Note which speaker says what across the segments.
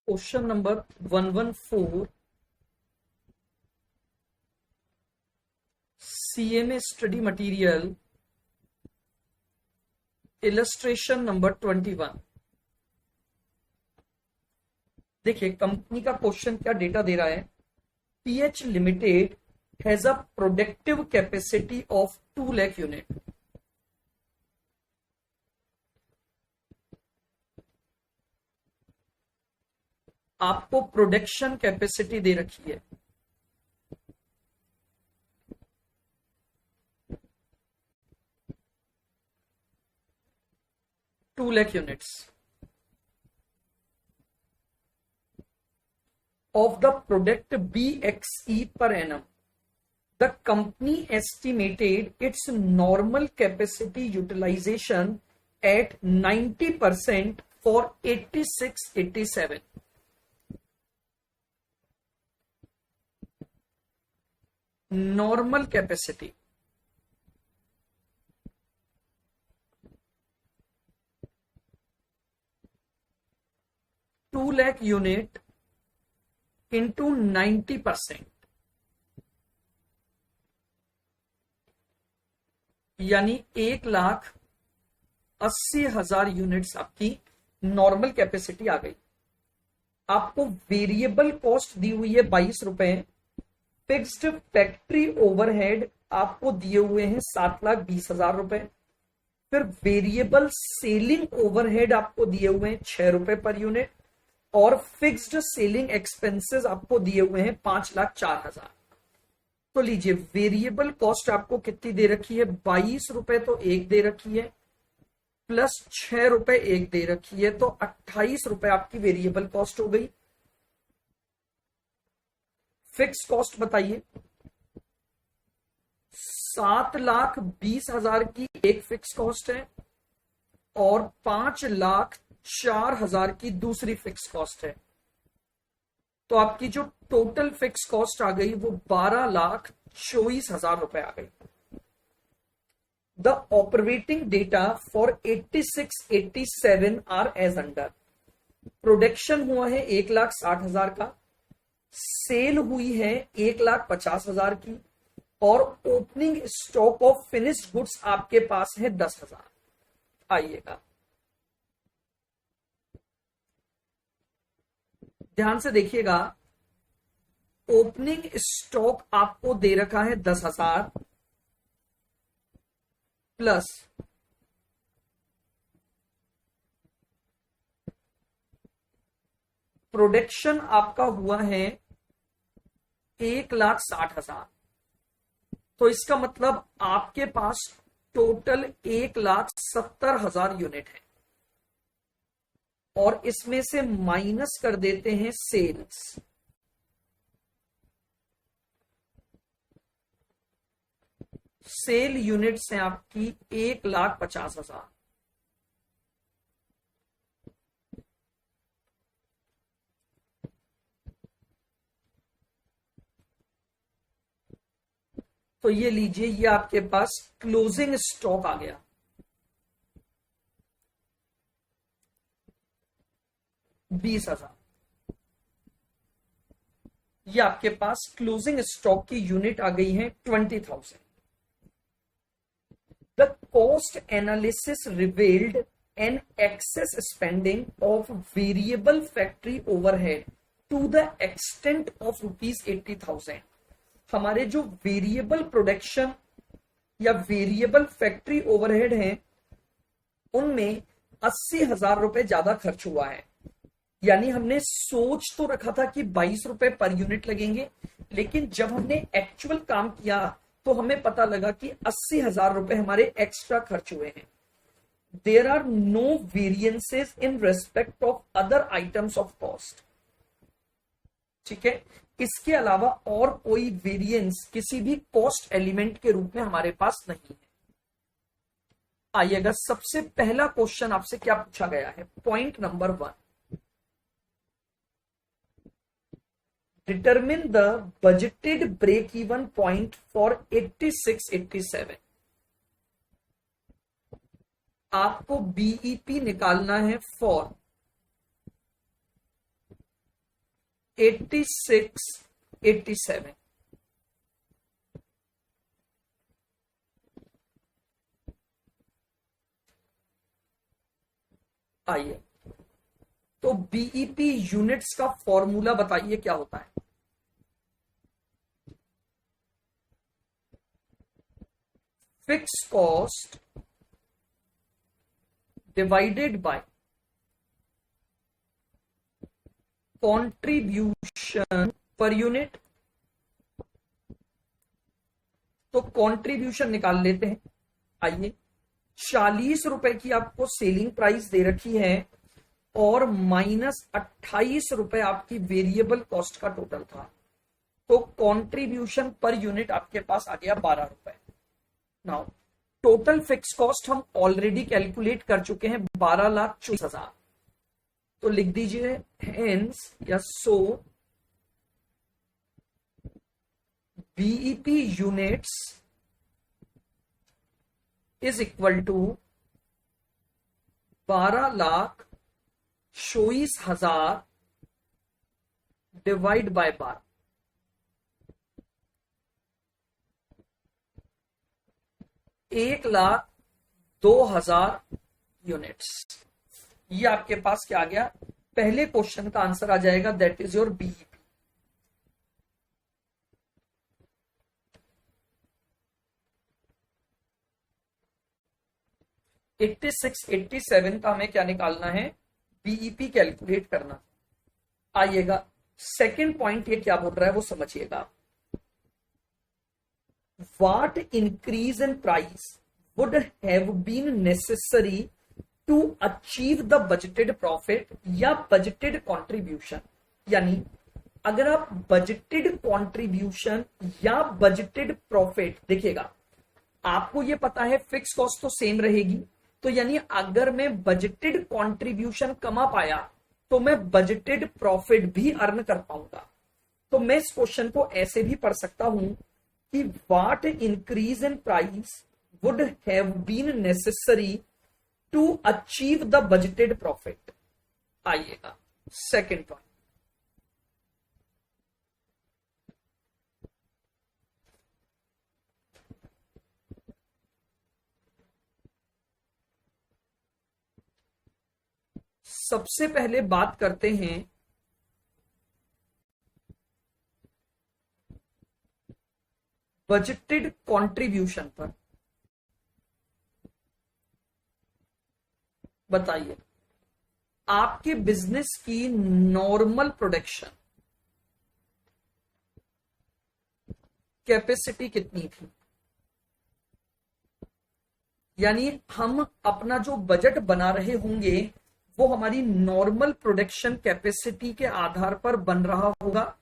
Speaker 1: Question number 114 CMA study material illustration number 21। देखिए company का question क्या डेटा दे रहा है। PH limited has a productive capacity of 2 lakh unit. आपको प्रोडक्शन कैपेसिटी दे रखी है 2 lakh units of the product BXE per annum. The company estimated its normal capacity utilization at 90% for 86-87. Normal capacity. Two lakh unit into 90%, यानी 1,80,000 units आपकी normal capacity आ गई। आपको variable cost दी हुई है 22 रुपए। फिक्स्ड फैक्ट्री ओवरहेड आपको दिए हुए हैं 7,20,000 रुपए। फिर वेरिएबल सेलिंग ओवरहेड आपको दिए हुए हैं 6 रुपए पर यूनिट और फिक्स्ड सेलिंग एक्सपेंसेस आपको दिए हुए हैं 5,04,000। तो लीजिए वेरिएबल कॉस्ट आपको कितनी दे रखी है, 22 रुपए तो एक दे रखी है प्लस 6 रुपए एक दे रखी है, तो 28 रुपए आपकी वेरिएबल कॉस्ट हो गई। फिक्स कॉस्ट बताइए, 7,20,000 की एक फिक्स कॉस्ट है और 5,04,000 की दूसरी फिक्स कॉस्ट है। तो आपकी जो टोटल फिक्स कॉस्ट आ गई वो 12,24,000 रुपए आ गई। The operating data for 86-87 are as under. Production हुआ है 1,60,000 का, सेल हुई है 1,50,000 की और opening stock of finished goods आपके पास है 10,000। आइएगा ध्यान से देखिएगा, ओपनिंग स्टॉक आपको दे रखा है 10,000 प्लस प्रोडक्शन आपका हुआ है 1,60,000। तो इसका मतलब आपके पास टोटल 1,70,000 यूनिट है और इसमें से माइनस कर देते हैं सेल्स। सेल यूनिट्स हैं आपकी 1,50,000। तो ये लीजिए, ये आपके पास क्लोजिंग स्टॉक आ गया। $20,000। ये आपके पास क्लोजिंग स्टॉक की यूनिट आ गई है 20,000। The cost analysis revealed an excess spending of variable factory overhead to the extent of ₹80,000। हमारे जो वेरिएबल प्रोडक्शन या वेरिएबल फैक्ट्री ओवरहेड हैं उनमें 80,000 रुपए ज्यादा खर्च हुआ है। यानी हमने सोच तो रखा था कि 22 रुपए पर यूनिट लगेंगे, लेकिन जब हमने एक्चुअल काम किया तो हमें पता लगा कि 80,000 रुपए हमारे एक्स्ट्रा खर्च हुए हैं। There are no variances in respect of other items of cost. ठीक है, इसके अलावा और कोई वेरिएंस किसी भी कॉस्ट एलिमेंट के रूप में हमारे पास नहीं है। आइएगा, सबसे पहला क्वेश्चन आपसे क्या पूछा गया है, point number 1, determine the budgeted break even point for 86-87। आपको बीईपी निकालना है फॉर 86, 87। आइए, तो बीईपी यूनिट्स का फॉर्मूला बताइए क्या होता है। Fix cost divided by contribution per unit. तो कंट्रीब्यूशन निकाल लेते हैं। आइए, 40 रुपए की आपको सेलिंग प्राइस दे रखी है और -28 रुपए आपकी वेरिएबल कॉस्ट का टोटल था, तो कंट्रीब्यूशन पर यूनिट आपके पास आ गया 12 रुपए। नाउ टोटल फिक्स कॉस्ट हम ऑलरेडी कैलकुलेट कर चुके हैं 12,24,000, तो लिख दीजिए हेंस या so BEP units is equal to 12,24,000 divide by 12। 1,02,000 units. ये आपके पास क्या आ गया, पहले क्वेश्चन का आंसर आ जाएगा, that is your BEP. Eighty six 87 का हमें क्या निकालना है, बीईपी कैलकुलेट करना। आइएगा, सेकंड पॉइंट ये क्या बोल रहा है वो समझिएगा। What increase in price would have been necessary to achieve the budgeted profit या budgeted contribution। यानी अगर आप budgeted contribution या budgeted profit देखिएगा, आपको ये पता है फिक्स कॉस्ट तो सेम रहेगी, तो यानी अगर मैं बजटेड कंट्रीब्यूशन कमा पाया तो मैं बजटेड प्रॉफिट भी अर्न कर पाऊंगा। तो मैं इस क्वेश्चन को ऐसे भी पढ़ सकता हूं कि what increase in price would have been necessary to achieve the budgeted profit. आइएगा, सेकंड पॉइंट, सबसे पहले बात करते हैं बजटेड कंट्रीब्यूशन पर। बताइए, आपके बिजनेस की नॉर्मल प्रोडक्शन कैपेसिटी कितनी थी, यानी हम अपना जो बजट बना रहे होंगे वो हमारी नॉर्मल प्रोडक्शन कैपेसिटी के आधार पर बन रहा होगा,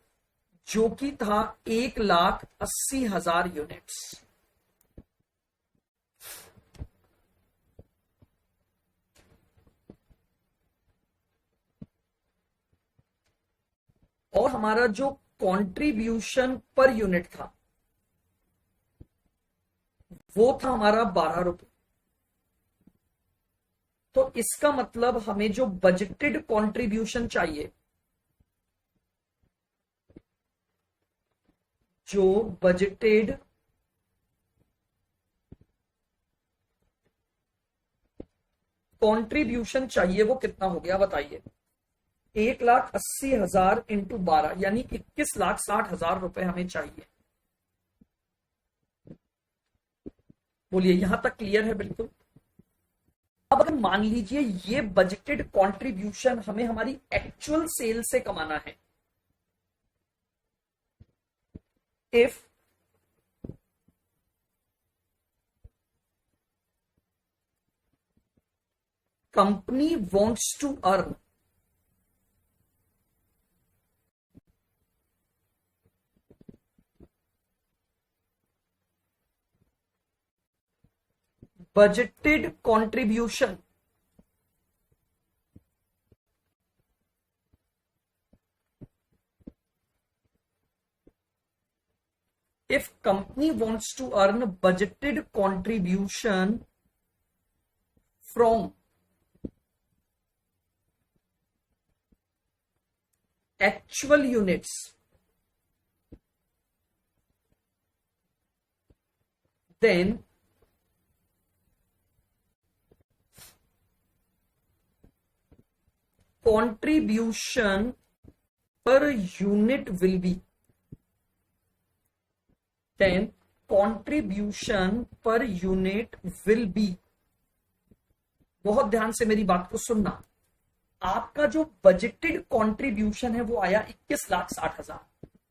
Speaker 1: जो कि था 1,80,000 यूनिट्स। और हमारा जो कंट्रीब्यूशन पर यूनिट था वो था हमारा 12 रुपए। तो इसका मतलब हमें जो बजटेड कंट्रीब्यूशन चाहिए, जो बजटेड कंट्रीब्यूशन चाहिए वो कितना हो गया बताइए। 1,80,000 इंटू 12 यानी 21,60,000 रुपए हमें चाहिए। बोलिए, यहां तक क्लियर है? बिल्कुल। अब अगर मान लीजिए ये बजटेड कंट्रीब्यूशन हमें हमारी एक्चुअल सेल से कमाना है, if company wants to earn budgeted contribution if company wants to earn budgeted contribution from actual units, then contribution per unit will be, then contribution per unit will be, बहुत ध्यान से मेरी बात को सुनना, आपका जो बजटेड कंट्रीब्यूशन है वो आया 21,60,000।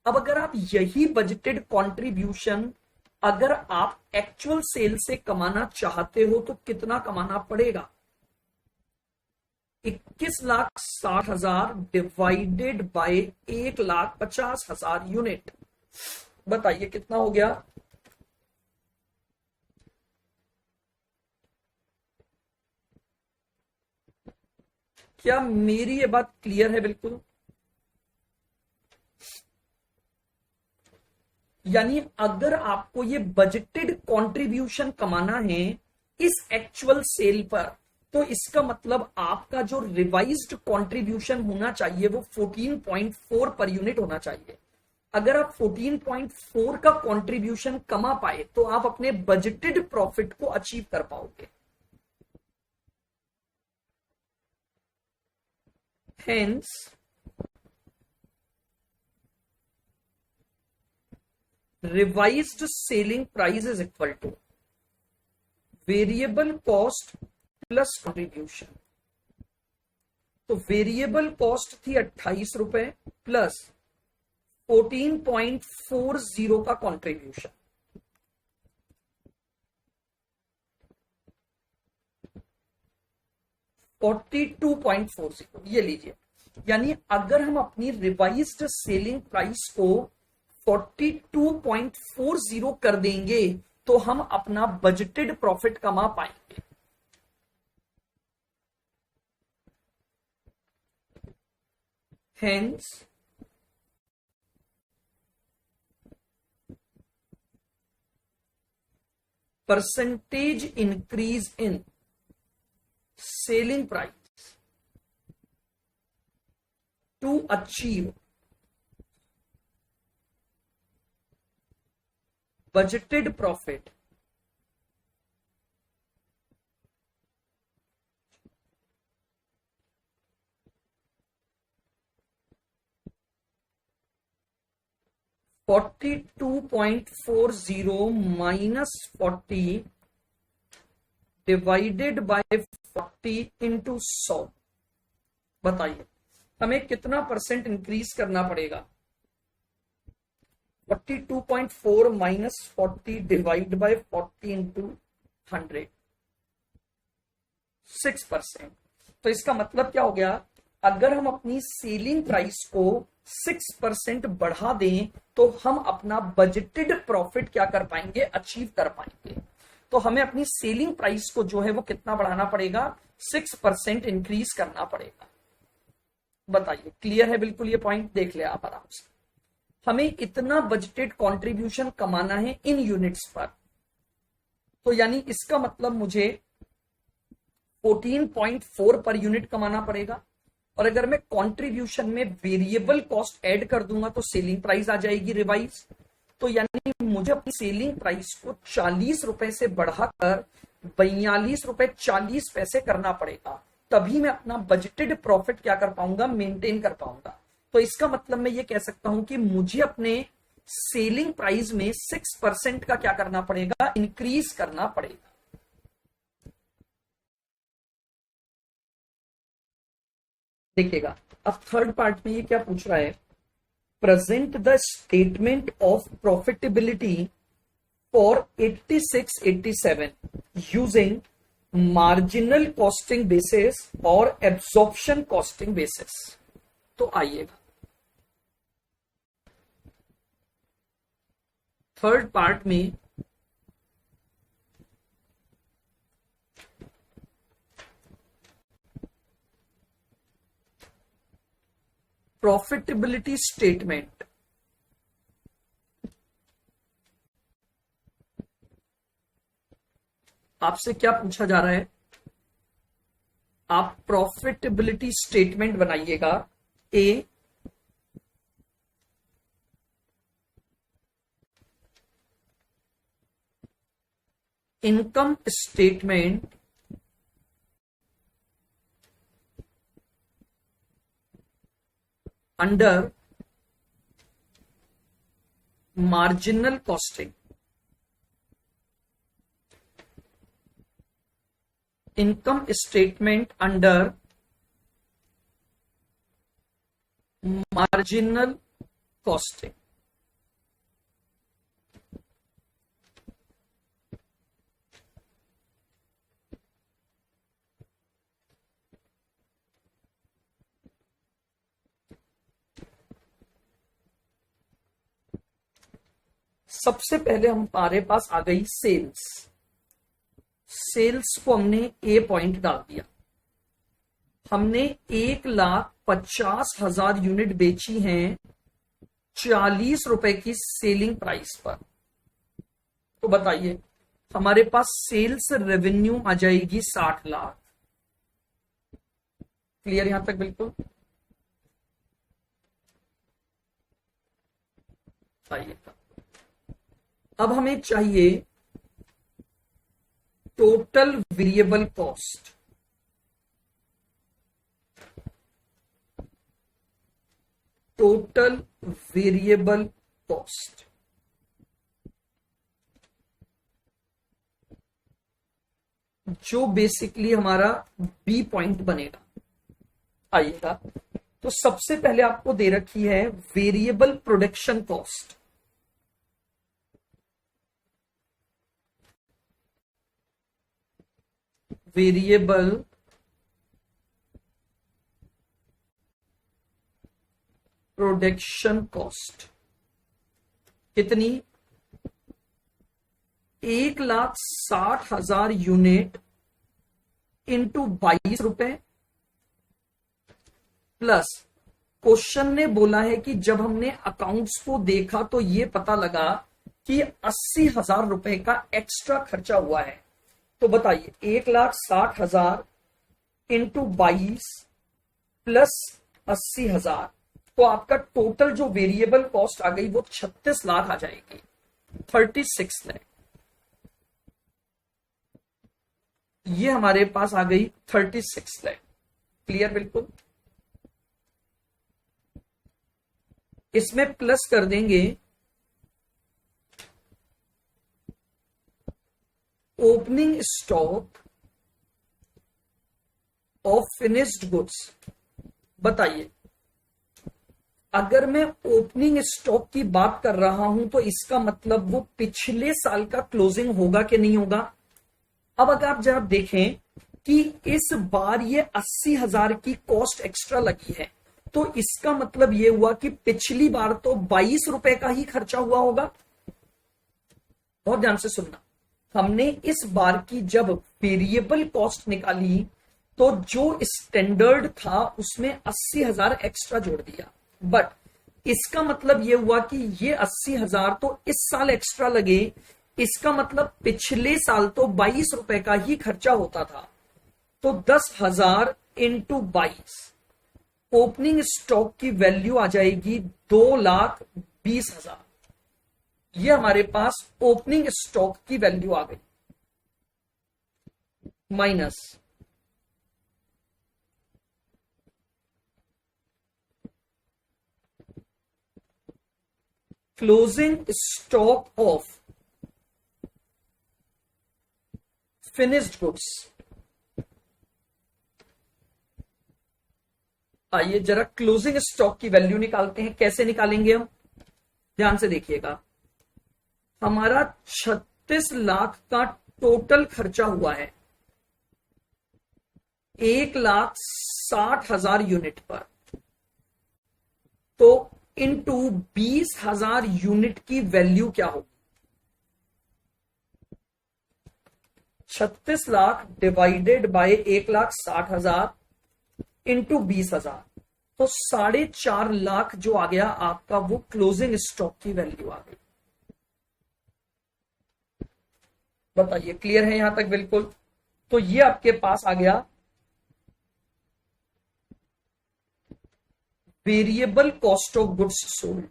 Speaker 1: अब अगर आप यही बजटेड कंट्रीब्यूशन अगर आप एक्चुअल सेल से कमाना चाहते हो तो कितना कमाना पड़ेगा? 21,60,000 डिवाइडेड बाय 1,50,000 यूनिट, बताइए कितना हो गया? क्या मेरी ये बात क्लियर है? बिल्कुल। यानी अगर आपको ये बजटेड कंट्रीब्यूशन कमाना है इस एक्चुअल सेल पर, तो इसका मतलब आपका जो रिवाइज्ड कंट्रीब्यूशन होना चाहिए वो 14.4 पर यूनिट होना चाहिए। अगर आप 14.4 का कंट्रीब्यूशन कमा पाए तो आप अपने बजटेड प्रॉफिट को अचीव कर पाओगे। Hence, revised selling price is equal to variable cost plus contribution। तो वेरिएबल कॉस्ट थी 28 रुपए प्लस 14.40 का कंट्रीब्यूशन, $42.40, ये लीजिए। यानी अगर हम अपनी रिवाइज्ड सेलिंग प्राइस को 42.40 कर देंगे तो हम अपना बजटेड प्रॉफिट कमा पाएंगे। Hence, percentage increase in selling price to achieve budgeted profit $42.40 minus 40 divided by 40 into 100, बताइए हमें कितना परसेंट इंक्रीज करना पड़ेगा? 42.4 माइनस 40 डिवाइड बाय 40 इंटू 100, 6%। तो इसका मतलब क्या हो गया? अगर हम अपनी सेलिंग प्राइस को 6% बढ़ा दें तो हम अपना बजटेड प्रॉफिट क्या कर पाएंगे? अचीव कर पाएंगे। तो हमें अपनी सेलिंग प्राइस को जो है वो कितना बढ़ाना पड़ेगा? 6% इंक्रीज करना पड़ेगा। बताइए क्लियर है? बिल्कुल, ये पॉइंट देख ले आप आराम से। हमें इतना बजटेड कंट्रीब्यूशन कमाना है इन यूनिट्स पर, तो यानी इसका मतलब मुझे 14.4 पर यूनिट कमाना पड़ेगा। और अगर मैं कंट्रीब्यूशन में वेरिएबल कॉस्ट ऐड कर दूंगा तो सेलिंग प्राइस आ जाएगी रिवाइज। तो यानी मुझे अपनी सेलिंग प्राइस को 40 रुपए से बढ़ाकर 42 रुपए 40 पैसे करना पड़ेगा, तभी मैं अपना बजटेड प्रॉफिट क्या कर पाऊंगा? मेंटेन कर पाऊंगा। तो इसका मतलब मैं ये कह सकता हूं कि मुझे अपने सेलिंग प्राइस में 6% का क्या करना पड़ेगा? इंक्रीज करना पड़ेगा। देखिएगा अब थर्ड पार्ट में ये क्या पूछ रहा है? Present the statement of profitability for 86-87 using marginal costing basis और एब्जॉर्प्शन कॉस्टिंग बेसिस। तो आइएगा थर्ड पार्ट में प्रॉफिटेबिलिटी स्टेटमेंट, आपसे क्या पूछा जा रहा है? आप प्रॉफिटेबिलिटी स्टेटमेंट बनाइएगा। A income statement under marginal costing. Income statement under marginal costing. सबसे पहले हमारे पास आ गई सेल्स। सेल्स को हमने ए पॉइंट डाल दिया। हमने 1,50,000 यूनिट बेची हैं 40 रुपए की सेलिंग प्राइस पर। तो बताइए हमारे पास सेल्स रेवेन्यू आ जाएगी 60 लाख। क्लियर यहां तक बिल्कुल? आइएगा, अब हमें चाहिए total variable cost. Total variable cost जो बेसिकली हमारा बी पॉइंट बनेगा। आइएगा, तो सबसे पहले आपको दे रखी है variable production cost. Variable production cost कितनी? 1,60,000 यूनिट इंटू 22 रुपए प्लस क्वेश्चन ने बोला है कि जब हमने अकाउंट्स को देखा तो ये पता लगा कि 80,000 रुपए का एक्स्ट्रा खर्चा हुआ है। तो बताइए 1,60,000 इंटू 22 प्लस 80,000, तो आपका टोटल जो वेरिएबल कॉस्ट आ गई वो 36 लाख आ जाएगी। 36 लाख ये हमारे पास आ गई 36 लाख। क्लियर बिल्कुल? इसमें प्लस कर देंगे opening stock of finished goods. बताइए अगर मैं ओपनिंग स्टॉक की बात कर रहा हूं तो इसका मतलब वो पिछले साल का क्लोजिंग होगा कि नहीं होगा? अब अगर आप जरा देखें कि इस बार ये 80,000 की कॉस्ट एक्स्ट्रा लगी है, तो इसका मतलब ये हुआ कि पिछली बार तो 22 रुपए का ही खर्चा हुआ होगा। बहुत ध्यान से सुनना, हमने इस बार की जब वेरिएबल कॉस्ट निकाली तो जो स्टैंडर्ड था उसमें 80,000 एक्स्ट्रा जोड़ दिया, बट इसका मतलब यह हुआ कि ये 80,000 तो इस साल एक्स्ट्रा लगे, इसका मतलब पिछले साल तो 22 रुपए का ही खर्चा होता था। तो 10,000 इंटू 22, ओपनिंग स्टॉक की वैल्यू आ जाएगी 2,20,000। ये हमारे पास ओपनिंग स्टॉक की वैल्यू आ गई, minus closing stock of finished goods. आइए जरा क्लोजिंग स्टॉक की वैल्यू निकालते हैं। कैसे निकालेंगे हम? ध्यान से देखिएगा, हमारा 36 लाख का टोटल खर्चा हुआ है 1,60,000 यूनिट पर, तो इंटू 20,000 यूनिट की वैल्यू क्या होगी? 36 लाख डिवाइडेड बाय 1,60,000 इंटू 20,000, तो 4.5 लाख जो आ गया आपका, वो क्लोजिंग स्टॉक की वैल्यू आ गई। बताइए क्लियर है यहां तक बिल्कुल? तो ये आपके पास आ गया variable cost of goods sold.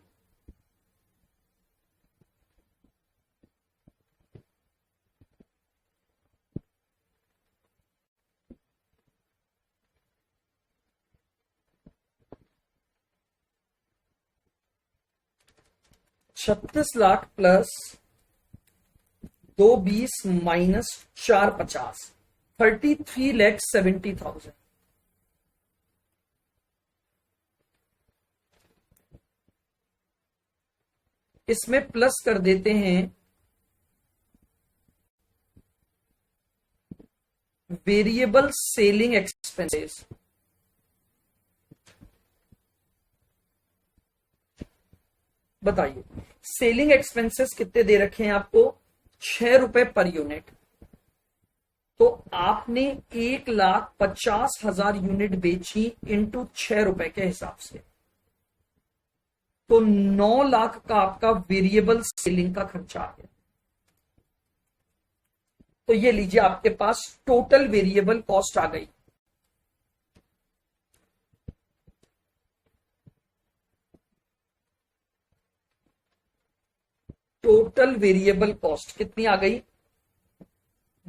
Speaker 1: 36 lakh plus 220 minus 450, 33,70,000। इसमें प्लस कर देते हैं वेरिएबल सेलिंग एक्सपेंसेस। बताइए सेलिंग एक्सपेंसेस कितने दे रखे हैं आपको? 6 रुपए पर यूनिट। तो आपने 1,50,000 यूनिट बेची इंटू 6 रुपए के हिसाब से, तो 9 लाख का आपका वेरिएबल सेलिंग का खर्चा आ गया। तो ये लीजिए आपके पास टोटल वेरिएबल कॉस्ट आ गई। टोटल वेरिएबल कॉस्ट कितनी आ गई?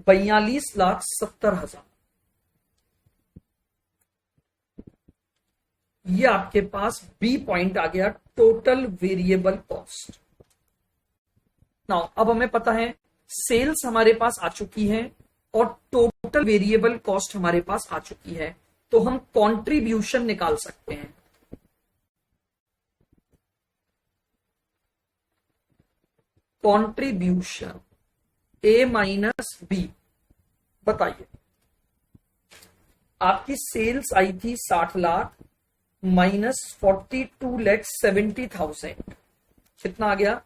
Speaker 1: 42,70,000। ये आपके पास बी पॉइंट आ गया, टोटल वेरिएबल कॉस्ट। नाउ अब हमें पता है सेल्स हमारे पास आ चुकी है और टोटल वेरिएबल कॉस्ट हमारे पास आ चुकी है, तो हम कंट्रीब्यूशन निकाल सकते हैं। कंट्रीब्यूशन ए माइनस बी। बताइए आपकी सेल्स आई थी 60 लाख माइनस 42,70,000, कितना आ गया?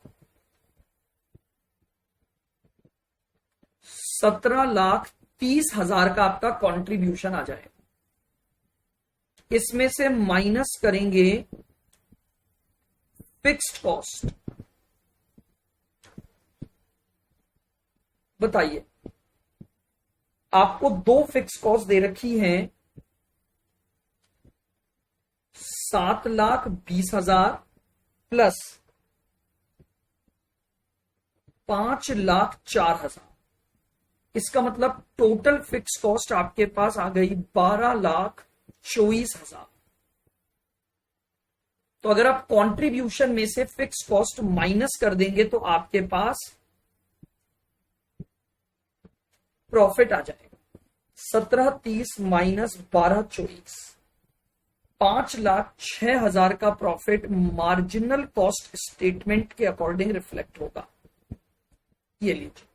Speaker 1: 17,30,000 का आपका कंट्रीब्यूशन आ जाएगा। इसमें से माइनस करेंगे फिक्स्ड कॉस्ट। बताइए आपको दो फिक्स कॉस्ट दे रखी हैं, 7,20,000 प्लस 5,04,000। इसका मतलब टोटल फिक्स कॉस्ट आपके पास आ गई 12,24,000। तो अगर आप कंट्रीब्यूशन में से फिक्स कॉस्ट माइनस कर देंगे तो आपके पास प्रॉफिट आ जाएगा 17,30 माइनस 12,24, 5,06,000 का प्रॉफिट मार्जिनल कॉस्ट स्टेटमेंट के अकॉर्डिंग रिफ्लेक्ट होगा। ये लीजिए,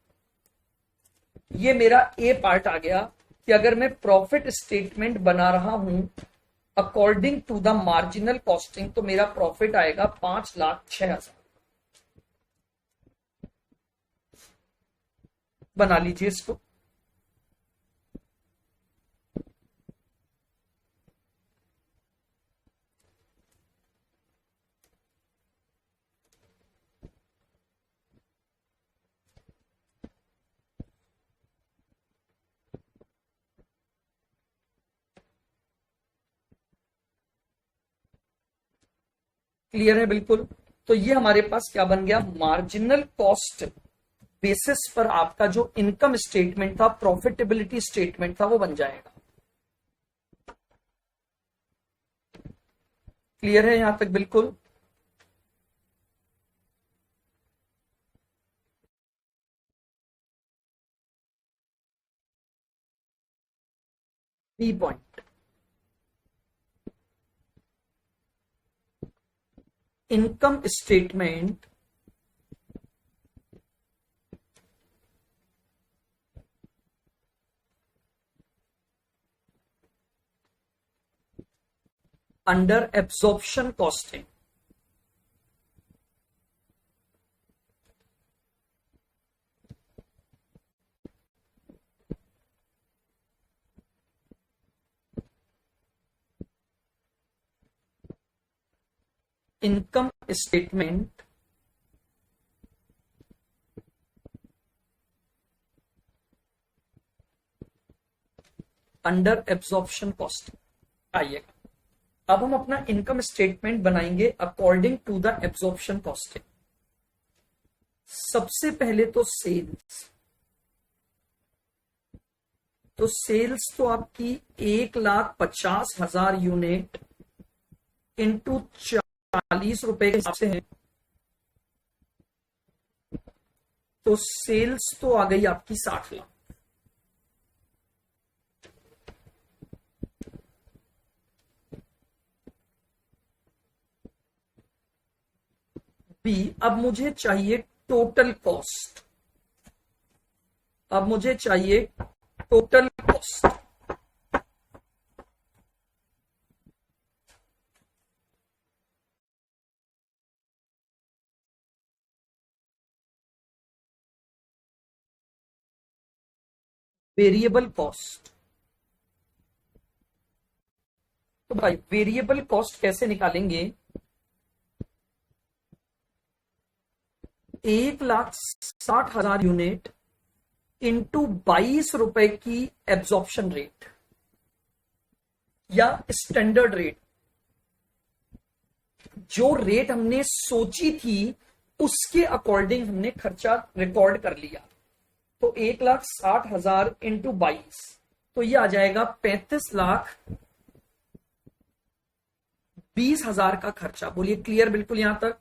Speaker 1: ये मेरा ए पार्ट आ गया कि अगर मैं प्रॉफिट स्टेटमेंट बना रहा हूं according to the marginal costing तो मेरा प्रॉफिट आएगा 5,06,000। बना लीजिए इसको। क्लियर है बिल्कुल? तो ये हमारे पास क्या बन गया? मार्जिनल कॉस्ट बेसिस पर आपका जो इनकम स्टेटमेंट था, प्रॉफिटेबिलिटी स्टेटमेंट था, वो बन जाएगा। क्लियर है यहां तक? बिल्कुल। B point, income statement under absorption costing. Income statement under absorption costing. आइएगा अब हम अपना इनकम स्टेटमेंट बनाएंगे according to the absorption costing. सबसे पहले तो सेल्स, तो सेल्स तो आपकी 1,50,000 यूनिट इंटू 40 रुपए के हिसाब से है, तो सेल्स तो आ गई आपकी 60 लाख। बी, अब मुझे चाहिए टोटल कॉस्ट। अब मुझे चाहिए टोटल कॉस्ट। Variable cost. तो भाई वेरिएबल कॉस्ट कैसे निकालेंगे? 1,60,000 यूनिट इंटू 22 रुपए की एब्जॉर्प्शन रेट या स्टैंडर्ड रेट। जो रेट हमने सोची थी उसके अकॉर्डिंग हमने खर्चा रिकॉर्ड कर लिया। तो 1,60,000 इंटू 22, तो ये आ जाएगा 35,20,000 का खर्चा। बोलिए क्लियर बिल्कुल यहां तक?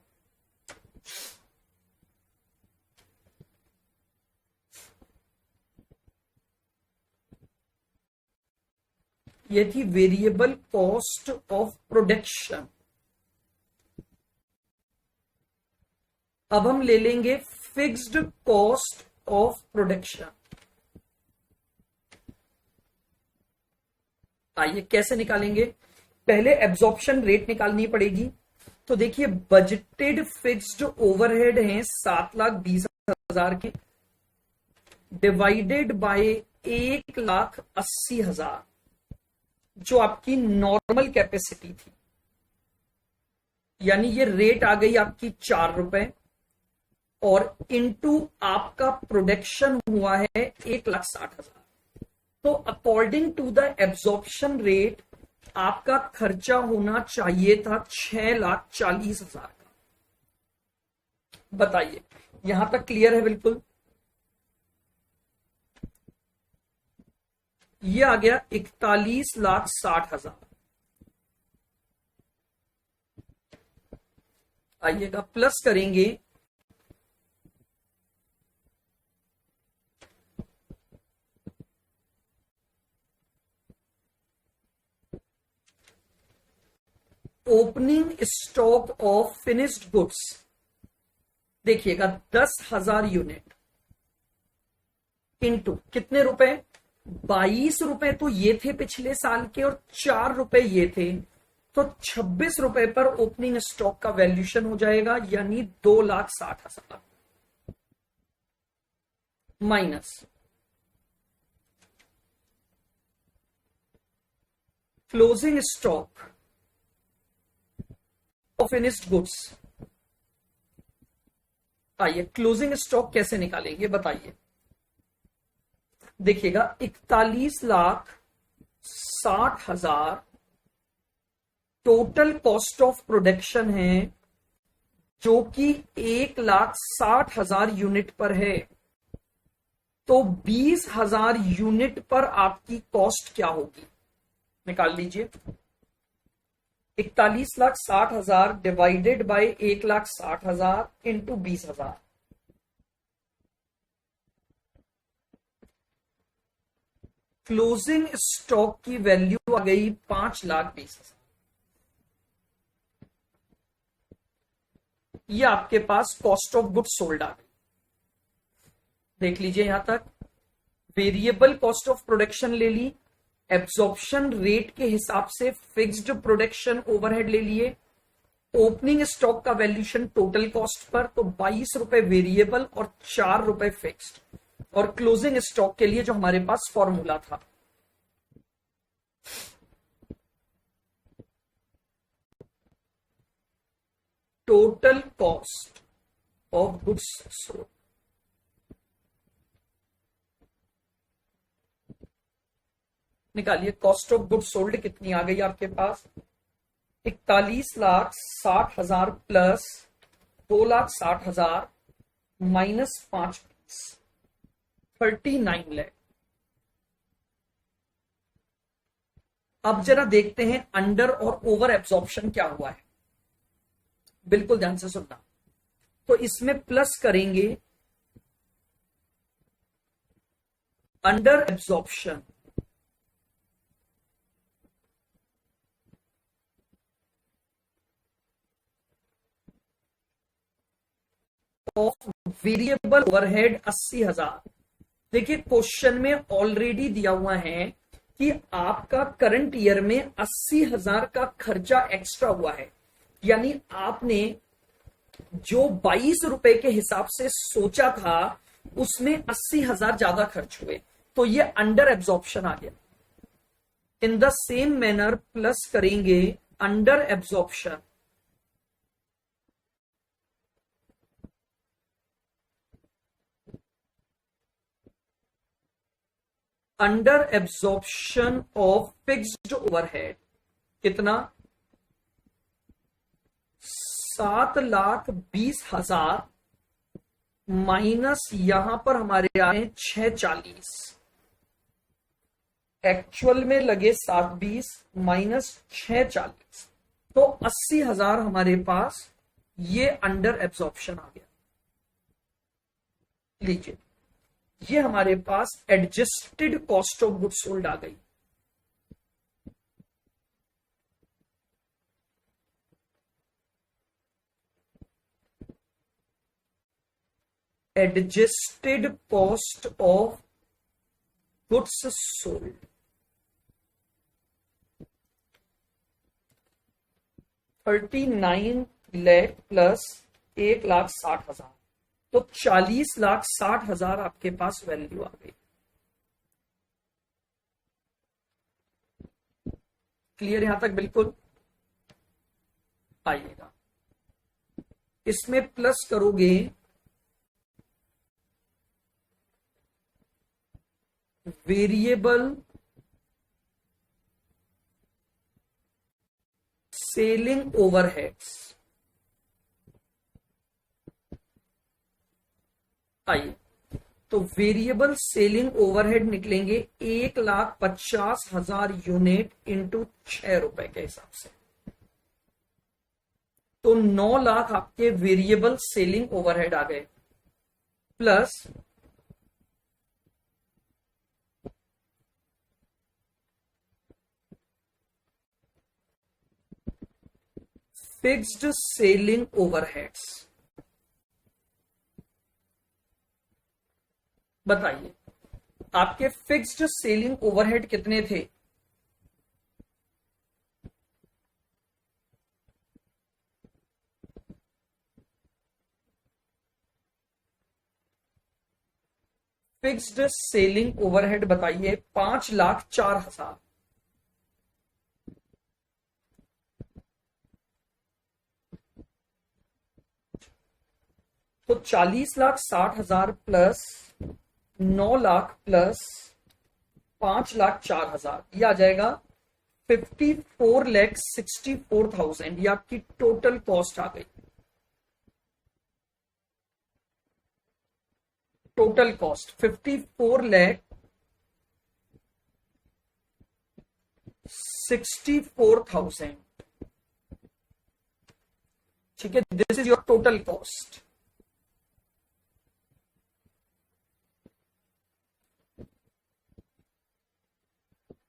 Speaker 1: ये थी वेरिएबल कॉस्ट ऑफ प्रोडक्शन। अब हम ले लेंगे फिक्स्ड कॉस्ट ऑफ प्रोडक्शन। आइए कैसे निकालेंगे? पहले एब्जॉर्प्शन रेट निकालनी पड़ेगी। तो देखिए बजटेड फिक्स्ड ओवरहेड हैं 7,20,000 के, डिवाइडेड बाय 1,80,000 जो आपकी नॉर्मल कैपेसिटी थी, यानी ये रेट आ गई आपकी 4 रुपए, और इनटू आपका प्रोडक्शन हुआ है 1,60,000। तो according to the absorption rate आपका खर्चा होना चाहिए था 6,40,000 का। बताइए यहां तक क्लियर है बिल्कुल? ये आ गया 41,60,000। आइएगा प्लस करेंगे opening stock of finished goods. देखिएगा 10,000 यूनिट इनटू कितने रुपए? 22 रुपए तो ये थे पिछले साल के और 4 रुपए ये थे, तो 26 रुपए पर ओपनिंग स्टॉक का वैल्यूशन हो जाएगा, यानी 2,60,000 minus closing stock of finished goods. आइए क्लोजिंग स्टॉक कैसे निकालेंगे बताइए। देखिएगा 41,60,000 टोटल कॉस्ट ऑफ प्रोडक्शन है, जो कि 1,60,000 यूनिट पर है। तो 20,000 यूनिट पर आपकी कॉस्ट क्या होगी? निकाल लीजिए। 41,60,000 divided by 1,60,000 into 20,000। Closing stock की वैल्यू आ गई 5,20,000। ये आपके पास कॉस्ट ऑफ गुड्स सोल्ड आ गई। देख लीजिए यहां तक वेरिएबल कॉस्ट ऑफ प्रोडक्शन ले ली, एब्जॉर्प्शन रेट के हिसाब से फिक्स्ड प्रोडक्शन ओवरहेड ले लिए, ओपनिंग स्टॉक का वैल्यूशन टोटल कॉस्ट पर, तो 22 रुपए वेरिएबल और 4 रुपए फिक्स्ड, और क्लोजिंग स्टॉक के लिए जो हमारे पास फॉर्मूला था total cost of goods sold. निकालिए कॉस्ट ऑफ गुड्स सोल्ड कितनी आ गई आपके पास? 41,60,000 प्लस 2,60,000 माइनस 5 39 लाख। अब जरा देखते हैं अंडर और ओवर एब्जॉर्प्शन क्या हुआ है। बिल्कुल ध्यान से सुनना। तो इसमें प्लस करेंगे under absorption of variable overhead 80,000। देखिए क्वेश्चन में ऑलरेडी दिया हुआ है कि आपका करंट ईयर में 80,000 का खर्चा एक्स्ट्रा हुआ है, यानी आपने जो 22 रुपए के हिसाब से सोचा था उसमें 80,000 ज्यादा खर्च हुए, तो ये अंडर एब्जॉर्प्शन आ गया। In the same manner plus करेंगे under absorption, under absorption of fixed overhead कितना, 7,20,000 माइनस यहां पर हमारे आए 640, एक्चुअल में लगे 720 माइनस 640, तो 80,000 हमारे पास ये अंडर एब्जॉर्प्शन आ गया। लीजिए ये हमारे पास adjusted cost of goods sold आ गई। Adjusted cost of goods sold 39 lakh plus 1,60,000, तो 40,60,000 आपके पास वैल्यू आ गई। क्लियर यहां तक बिल्कुल? आइएगा इसमें प्लस करोगे वेरिएबल सेलिंग ओवरहेड्स, आइए तो वेरिएबल सेलिंग ओवरहेड निकलेंगे 1,50,000 यूनिट इंटू 6 रुपए के हिसाब से, तो 9 लाख आपके वेरिएबल सेलिंग ओवरहेड आ गए, प्लस फिक्स्ड सेलिंग ओवरहेड्स। बताइए आपके फिक्स्ड सेलिंग ओवरहेड कितने थे? फिक्स्ड सेलिंग ओवरहेड बताइए 5,04,000, तो 40,60,000 प्लस 9 लाख प्लस 5,04,000, यह आ जाएगा 54,64,000, ये आपकी टोटल कॉस्ट आ गई। टोटल कॉस्ट 54,64,000, ठीक है, this is your total cost.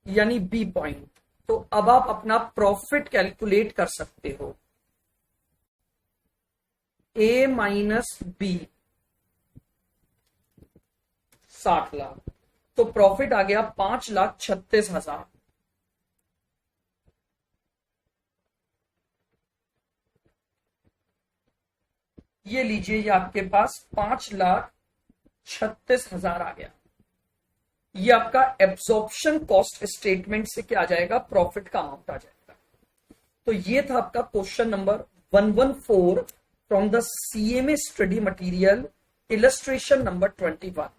Speaker 1: यानी बी पॉइंट। तो अब आप अपना प्रॉफिट कैलकुलेट कर सकते हो, ए माइनस बी 60 लाख, तो प्रॉफिट आ गया 5,36,000। ये लीजिए, ये आपके पास 5,36,000 आ गया। ये आपका एब्जॉर्प्शन कॉस्ट स्टेटमेंट से क्या आ जाएगा, प्रॉफिट का अमाउंट आ जाएगा। तो ये था आपका question number 114 from the CMA study material, illustration number 21।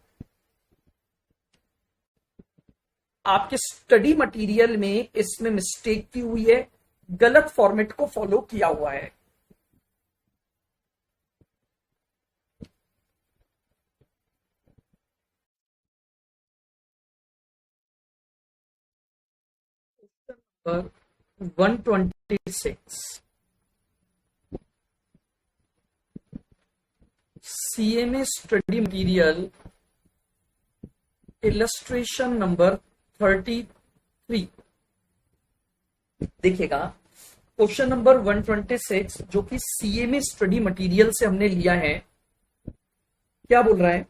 Speaker 1: आपके स्टडी मटेरियल में इसमें मिस्टेक की हुई है, गलत फॉर्मेट को फॉलो किया हुआ है। पर 126 CMA study material, illustration number 33 देखिएगा। क्वेश्चन नंबर 126 जो कि सीए में स्टडी मटेरियल से हमने लिया है, क्या बोल रहा है?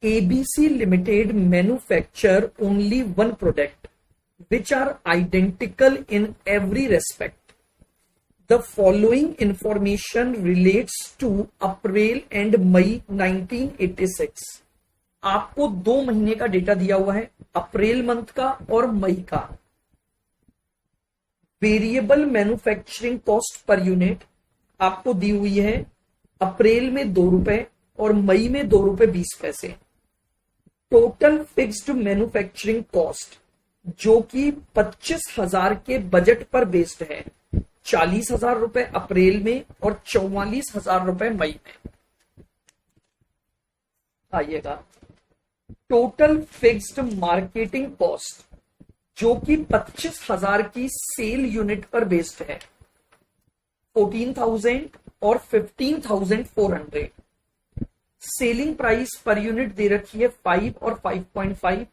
Speaker 1: ABC limited manufacture only one product which are identical in every respect. The following information relates to April and May 1986। आपको 2 महीने का डेटा दिया हुआ है, अप्रैल मंथ का और मई का। Variable manufacturing cost per unit आपको दी हुई है, अप्रैल में 2 रुपए और मई में 2 रुपए 20 पैसे। टोटल फिक्स्ड मैन्युफैक्चरिंग कॉस्ट जो कि 25,000 के बजट पर बेस्ड है, 40,000 रुपए अप्रैल में और 44,000 रुपए मई में। आइएगा, टोटल फिक्स्ड मार्केटिंग कॉस्ट जो कि 25,000 की सेल यूनिट पर बेस्ड है, 14,000 और 15,400। सेलिंग प्राइस पर यूनिट दे रखी है 5 और 5.5।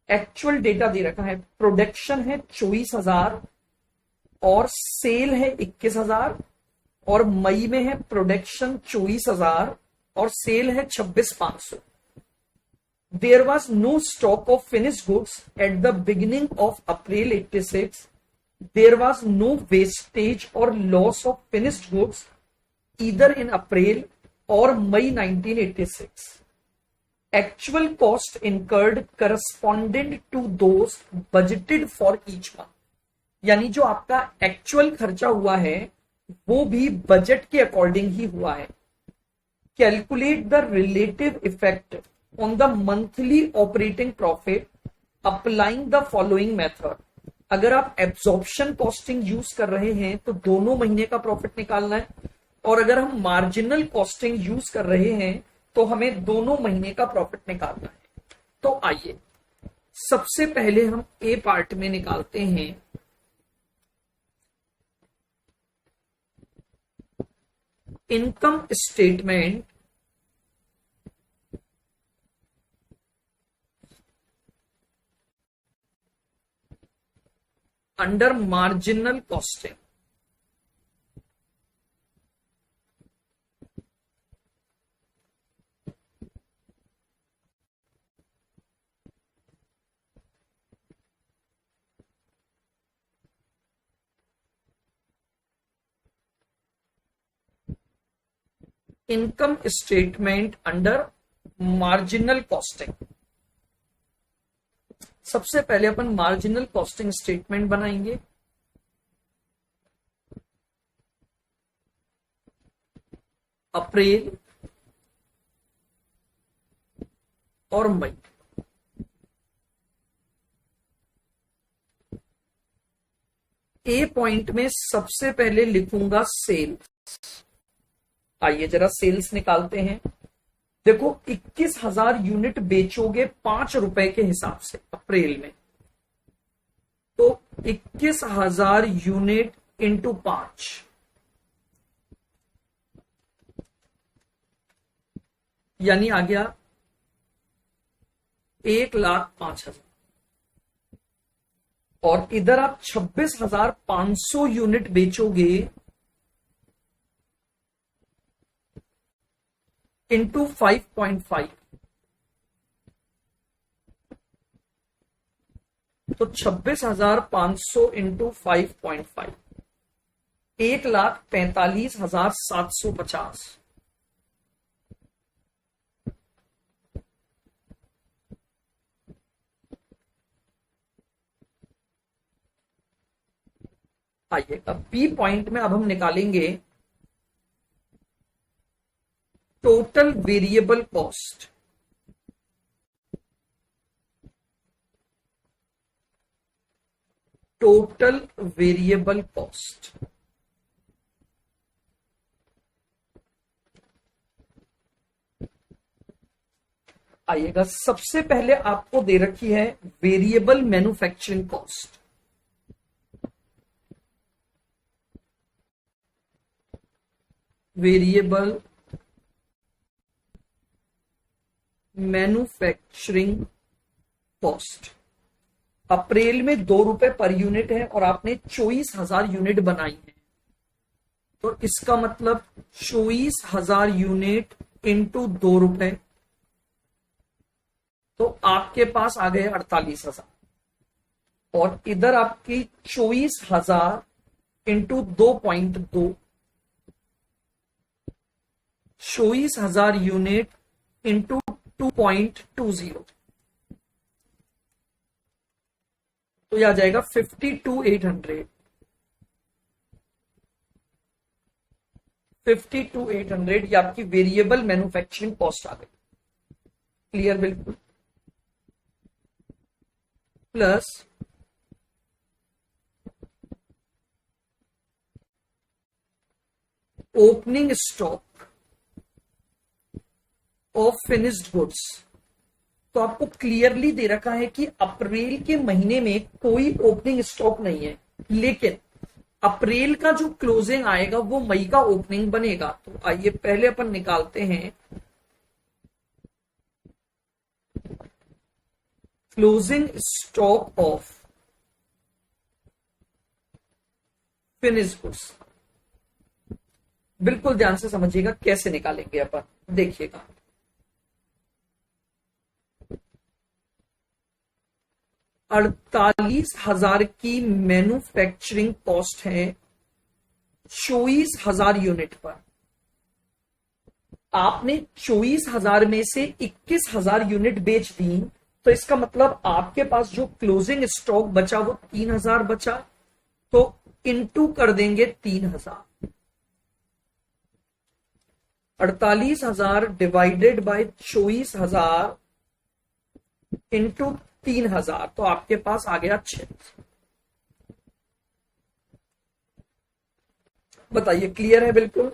Speaker 1: एक्चुअल डेटा दे रखा है, प्रोडक्शन है 24,000 और सेल है 21,000, और मई में है प्रोडक्शन 24,000 और सेल है 26,500। There was no stock of finished goods at the beginning of April 86. There was no wastage or loss of finished goods either in April or May 1986. Actual cost incurred corresponded to those budgeted for each month. यानी जो आपका actual खर्चा हुआ है वो भी budget के according ही हुआ है। Calculate the relative effect on the monthly operating profit applying the following method। अगर आप एब्जॉर्प्शन कॉस्टिंग यूज कर रहे हैं तो दोनों महीने का प्रॉफिट निकालना है, और अगर हम मार्जिनल कॉस्टिंग यूज कर रहे हैं तो हमें दोनों महीने का प्रॉफिट निकालना है। तो आइए सबसे पहले हम ए पार्ट में निकालते हैं income statement under marginal costing. Income statement under marginal costing. सबसे पहले अपन मार्जिनल कॉस्टिंग स्टेटमेंट बनाएंगे। अप्रैल और मई। ए पॉइंट में सबसे पहले लिखूंगा सेल्स। आइए जरा सेल्स निकालते हैं। देखो 21,000 यूनिट बेचोगे 5 रुपए के हिसाब से अप्रैल में, तो 21,000 यूनिट इंटू 5, यानी आ गया 1,05,000। और इधर आप 26,500 यूनिट बेचोगे इंटू 5.5, तो 26,500 इंटू 5.5, 1,45,750। आइए अब बी पॉइंट में अब हम निकालेंगे total variable cost. Total variable cost आइएगा, सबसे पहले आपको दे रखी है variable manufacturing cost. Variable manufacturing cost April में 2 रुपए पर यूनिट है और आपने 24,000 यूनिट बनाई है, तो इसका मतलब 24,000 यूनिट इंटू 2 रुपए, तो आपके पास आ गए 48,000। और इधर आपकी 24,000 इंटू 2.2, 24,000 यूनिट इंटू 2.20, तो यह आ जाएगा 52,800। 52,800 ये आपकी वेरिएबल मैन्युफैक्चरिंग कॉस्ट आ गई। क्लियर बिल्कुल। Plus opening stock of finished goods, तो आपको क्लियरली दे रखा है कि अप्रैल के महीने में कोई ओपनिंग स्टॉक नहीं है, लेकिन अप्रैल का जो क्लोजिंग आएगा वो मई का ओपनिंग बनेगा। तो आइए पहले अपन निकालते हैं closing stock of finished goods. बिल्कुल ध्यान से समझिएगा कैसे निकालेंगे अपन, देखिएगा। अड़तालीस हजार की मैन्युफैक्चरिंग कॉस्ट है 24,000 यूनिट पर। आपने 24,000 में से 21,000 यूनिट बेच दी, तो इसका मतलब आपके पास जो क्लोजिंग स्टॉक बचा वो 3,000 बचा, तो इनटू कर देंगे 3,000। 48,000 डिवाइडेड बाय 24,000 इंटू 3,000, तो आपके पास आ गया 6। बताइए क्लियर है बिल्कुल।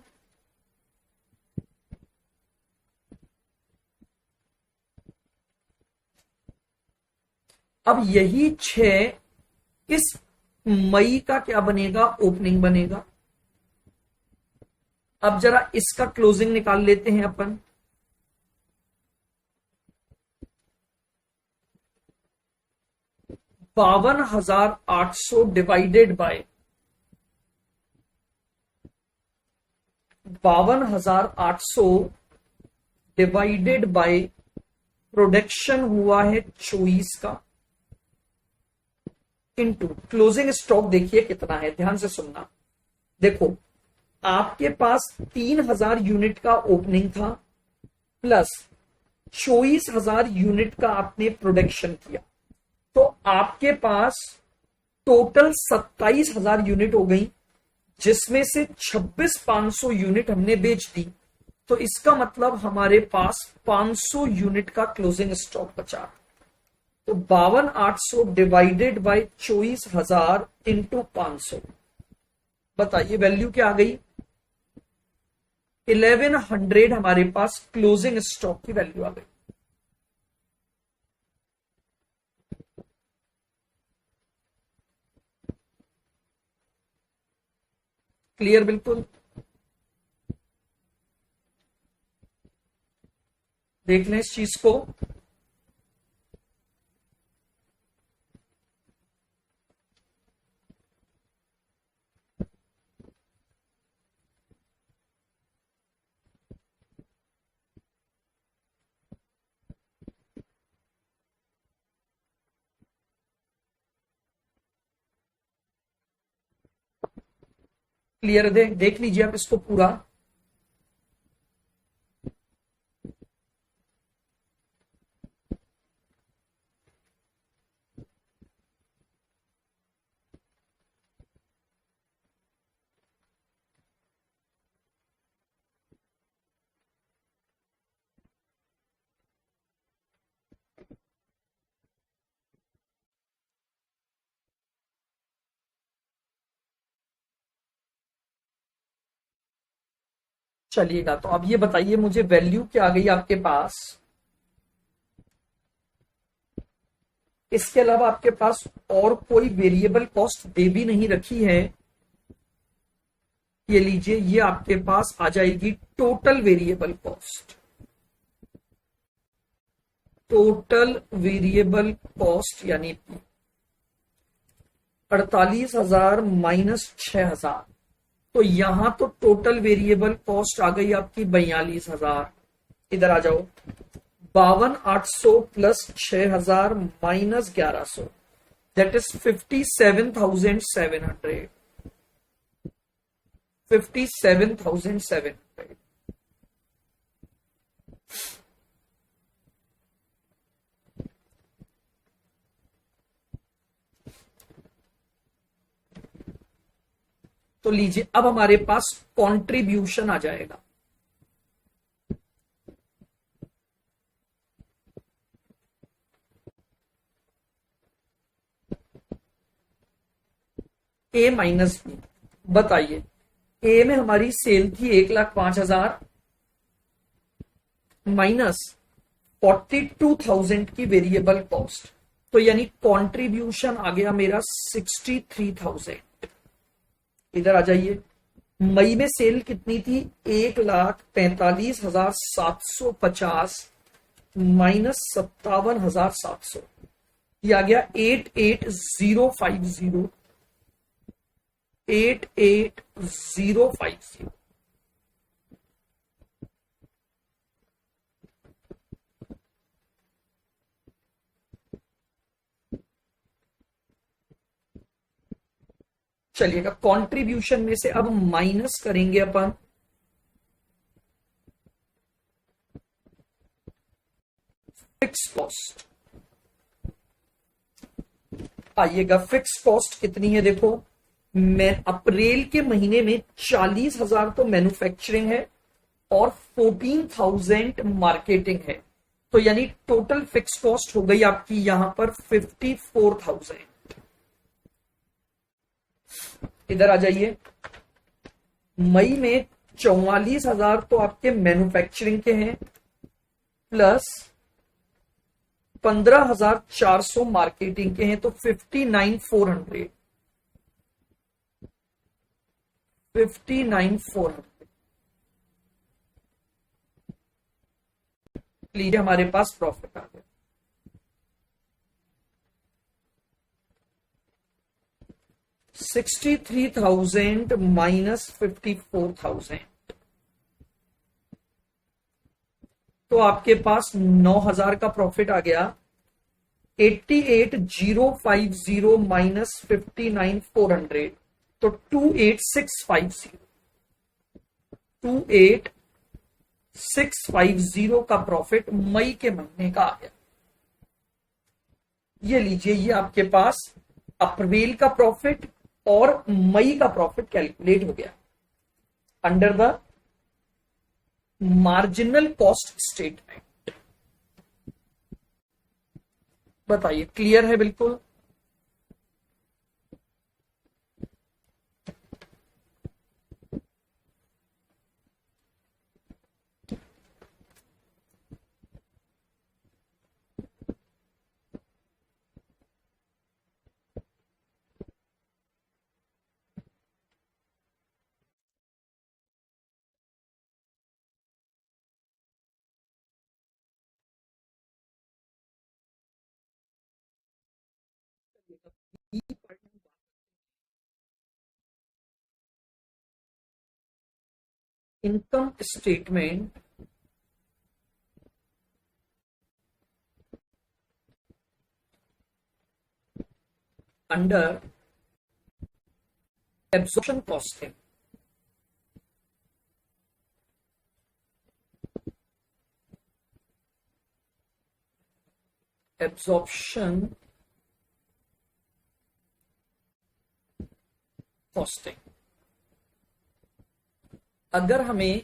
Speaker 1: अब यही 6 इस मई का क्या बनेगा, ओपनिंग बनेगा। अब जरा इसका क्लोजिंग निकाल लेते हैं अपन। $52,800 divided by 52,800 divided by production हुआ है 24 का, इनटू क्लोजिंग स्टॉक देखिए कितना है, ध्यान से सुनना। देखो आपके पास 3,000 यूनिट का ओपनिंग था, प्लस 24,000 यूनिट का आपने प्रोडक्शन किया, तो आपके पास टोटल 27,000 यूनिट हो गई, जिसमें से 26,500 यूनिट हमने बेच दी। तो इसका मतलब हमारे पास 500 यूनिट का क्लोजिंग स्टॉक बचा। तो 52,800 डिवाइडेड बाय 24,000 इंटू 500, बताइए वैल्यू क्या आ गई। 1100 हमारे पास क्लोजिंग स्टॉक की वैल्यू आ गई। क्लियर बिल्कुल। देख लें इस चीज को। क्लियर देख लीजिए आप इसको पूरा। चलिएगा, तो अब ये बताइए मुझे वैल्यू क्या आ गई आपके पास। इसके अलावा आपके पास और कोई वेरिएबल कॉस्ट दे भी नहीं रखी है। ये लीजिए, ये आपके पास आ जाएगी total variable cost. Total variable cost यानी 48,000 माइनस 6,000, तो यहां तो टोटल वेरिएबल कॉस्ट आ गई आपकी 42,000। इधर आ जाओ, 52,800 प्लस 6,000 माइनस 1,100, दैट इज 57,700। 57,700। तो लीजिए, अब हमारे पास कंट्रीब्यूशन आ जाएगा। ए माइनस बी, बताइए, ए में हमारी सेल थी 1,05,000 माइनस 42,000 की वेरिएबल कॉस्ट, तो यानी कंट्रीब्यूशन आ गया मेरा 63,000। इधर आ जाइए, मई में सेल कितनी थी? 1,45,750 माइनस 57,700, ये आ गया 88,050। 88,050। चलिएगा, कंट्रीब्यूशन में से अब माइनस करेंगे अपन फिक्स कॉस्ट। आइएगा, फिक्स कॉस्ट कितनी है? देखो, मैं अप्रैल के महीने में 40,000 तो मैन्युफैक्चरिंग है और 14,000 मार्केटिंग है, तो यानी टोटल फिक्स कॉस्ट हो गई आपकी यहां पर 54,000। इधर आ जाइए, मई में 44,000 तो आपके मैन्युफैक्चरिंग के हैं प्लस 15,400 मार्केटिंग के हैं, तो 59,400। 59,400 लीजिए, हमारे पास प्रॉफिट आ गया। 63,000 माइनस 54,000, तो आपके पास 9,000 का प्रॉफिट आ गया। 88,050 माइनस 59,400, तो 28,650। 28,650 का प्रॉफिट मई के महीने का आ गया। ये लीजिए, ये आपके पास अप्रैल का प्रॉफिट और मई का प्रॉफिट कैलकुलेट हो गया under the marginal cost statement. बताइए, क्लियर है बिल्कुल? Income statement under absorption costing. Absorption costing, अगर हमें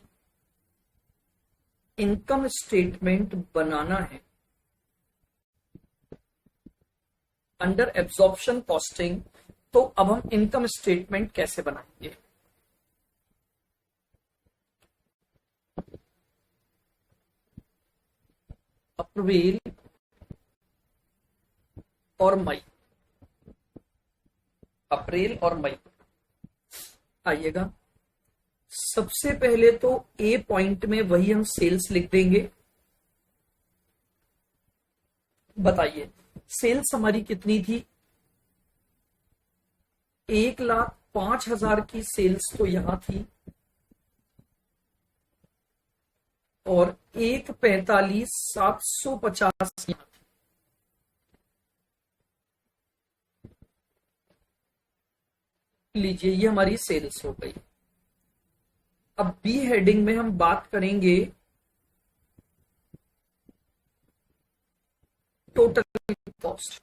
Speaker 1: इनकम स्टेटमेंट बनाना है अंडर एब्जॉर्प्शन कॉस्टिंग, तो अब हम इनकम स्टेटमेंट कैसे बनाएंगे? अप्रैल और मई, अप्रैल और मई। आइएगा, सबसे पहले तो ए पॉइंट में वही हम सेल्स लिख देंगे, बताइए सेल्स हमारी कितनी थी, 1,05,000 की सेल्स तो यहां थी और 1,45,750 यहां थी। लीजिए ये हमारी सेल्स हो गई। अब बी हेडिंग में हम बात करेंगे टोटल कॉस्ट।